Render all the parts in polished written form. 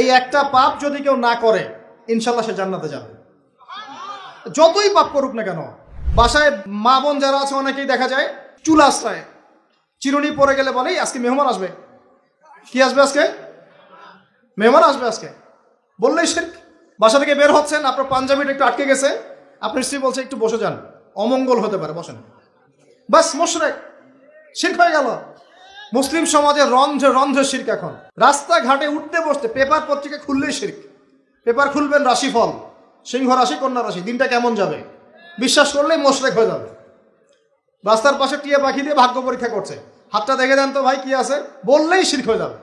এই একটা পাপ যদি কেউ না করে ইনশাল্লাহ সে জান্নাতে যাবে, যতই পাপ করুক না কেন। বাসায় মা বোন যারা আছে অনেকেই দেখা যায় চুল আশ্রয় চিরুনি পরে গেলে বলেই আজকে মেহমান আসবে। কি আসবে আজকে? মেহমান আসবে আজকে বললেই শিরক। বাসা থেকে বের হচ্ছেন, আপনার পাঞ্জাবিটা একটু আটকে গেছে, আপনার স্ত্রী বলছে একটু বসে যান, অমঙ্গল হতে পারে, বসেন, বাস মুশরিক, শিরক হয়ে গেল। মুসলিম সমাজে রন্ধ্রে রন্ধ্রে শিরক। এখন রাস্তাঘাটে উঠতে বসতে পেপার পত্রিকা খুললেই শিরক। পেপার খুলবেন রাশিফল, সিংহ রাশি কন্যা রাশি, দিনটা কেমন যাবে বিশ্বাস করলেই মুশরিক হয়ে যাবে। রাস্তার পাশে টিয়া পাখি দিয়ে ভাগ্য পরীক্ষা করছে, হাতটা দেখে দেন তো ভাই কি আছে, বললেই শিরক হয়ে যাবে।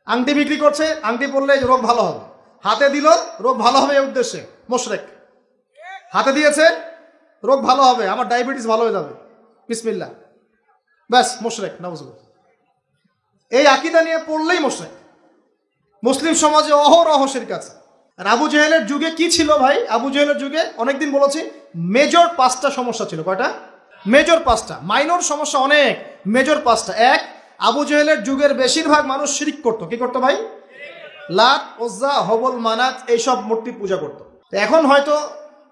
আংটি বিক্রি করছে, আংটি পরলে রোগ ভালো হবে, হাতে দিল রোগ ভালো হবে এই উদ্দেশ্যে, মুশরিক। হাতে দিয়েছে রোগ ভালো হবে, আমার ডায়াবেটিস ভালো হয়ে যাবে, বিসমিল্লাহ, ব্যাস মুশরিক, নাউজুবিল্লাহ। এই আকীদা নিয়ে পড়লেই মুশরিক। মুসলিম সমাজে অহরহ শিরক আছে। আর আবু জেহেলের যুগে কি ছিল ভাই? আবু জেহেলের যুগে অনেকদিন বলেছি মেজর 5টা সমস্যা ছিল। কয়টা? মেজর 5টা, মাইনর সমস্যা অনেক, মেজর 5টা। এক, আবু জেহেলের যুগের বেশিরভাগ মানুষ শিরক করতো। কি করতো ভাই? লাত, উজ্জা, হবল, মানাত এইসব মূর্তি পূজা করতো। এখন হয়তো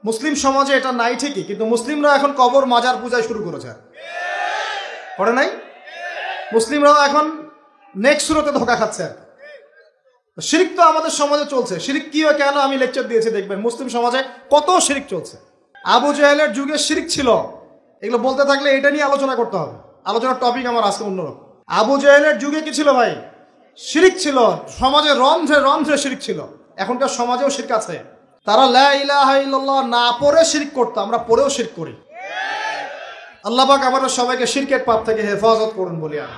মুসলিম সমাজে এটা নাই ঠিকই, কিন্তু মুসলিমরা এখন কবর মাজার পূজায় শুরু করেছে, করে নাই? মুসলিমরাও এখন নেক্সট সুরতে ধোকা খাচ্ছে। শিরক তো আমাদের সমাজে চলছে। শিরক কি হয় কেন আমি লেকচার দিয়েছি, দেখবেন মুসলিম সমাজে কত শিরক চলছে। আবু জেহেলের যুগে শিরক ছিল, এগুলো বলতে থাকলে এটা নিয়ে আলোচনা করতে হবে। আলোচনার টপিক আমার আজকে অন্যরকম। আবু জেহেলের যুগে কি ছিল ভাই? শিরক ছিল, সমাজে রন্ধ্রে রন্ধ্রে শিরক ছিল। এখনকার সমাজেও শিরক আছে। তারা লা ইলাহা ইল্লাল্লাহ না পড়ে শিরক করতো, আমরা পড়েও শিরক করি। আল্লাহ পাক আমাদের সবাইকে শিরকের পাপ থেকে হেফাজত করুন বলি আমি।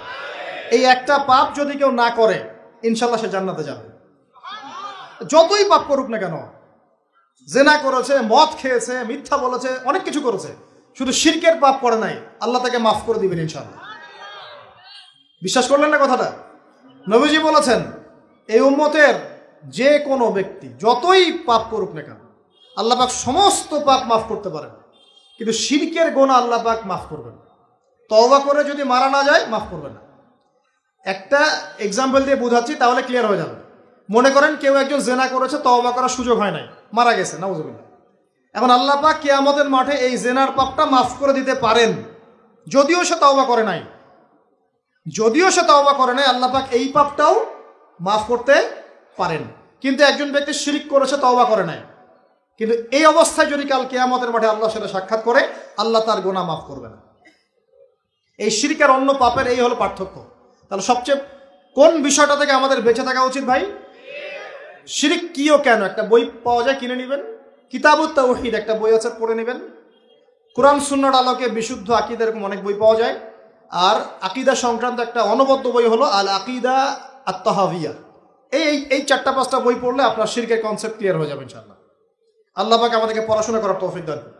এই একটা পাপ যদি কেউ না করে ইনশাল্লাহ সে জান্নাতে যাবে, যতই পাপ করুক না কেন। জেনা করেছে, মদ খেয়েছে, মিথ্যা বলেছে, অনেক কিছু করেছে, শুধু শিরকের পাপ করে নাই, আল্লাহ তাকে মাফ করে দিবেন ইনশাল্লাহ। বিশ্বাস করলেন না কথাটা? নবীজি বলেছেন এই উম্মতের যে কোনো ব্যক্তি যতই পাপ করুক না কেন আল্লাহ পাক সমস্ত পাপ মাফ করতে পারেন, কিন্তু শিরকের গুনাহ আল্লাহ পাক মাফ করবেন। তওবা করে যদি মারা না যায় মাফ করবেন না। একটা এক্সাম্পল দিয়ে বোঝাচ্ছি, তাহলে ক্লিয়ার হয়ে যাবে। মনে করেন কেউ একজন জেনা করেছে, তওবা করার সুযোগ হয় নাই, মারা গেছে, নাউজুবিল্লাহ। এখন আল্লাহ পাক কিয়ামতের মাঠে এই জেনার পাপটা মাফ করে দিতে পারেন, যদিও সে তওবা করে নাই। আল্লাহ পাক এই পাপটাও মাফ করতে পারেন। কিন্তু একজন ব্যক্তি শিরক করেছে, তওবা করে নাই, কিন্তু এই অবস্থায় যদি কাল কিয়ামতের মাঠে আল্লাহর সাথে সাক্ষাৎ করে, আল্লাহ তার গুনাহ মাফ করবে না। এই শিরক আর অন্য পাপের এই হলো পার্থক্য। তাহলে সবচেয়ে কোন বিষয়টা থেকে আমাদের বেঁচে থাকা উচিত ভাই? শিরক কি ও কেন, একটা বই পাওয়া যায়, কিনে নেবেন। কিতাবুত তাওহীদ একটা বই আছে, পড়ে নেবেন। কোরআন সুন্নাহর আলোকে বিশুদ্ধ আকীদা, এরকম অনেক বই পাওয়া যায়। আর আকীদা সংক্রান্ত একটা অনবদ্য বই হলো আল আকীদা আত-তাহাওয়িয়া। এই 4-5টা বই পড়লে আপনার শিরকের কনসেপ্ট ক্লিয়ার হয়ে যাবে ইনশাআল্লাহ। আল্লাহ পাক আমাদেরকে পড়াশোনা করার তৌফিক দান করুন।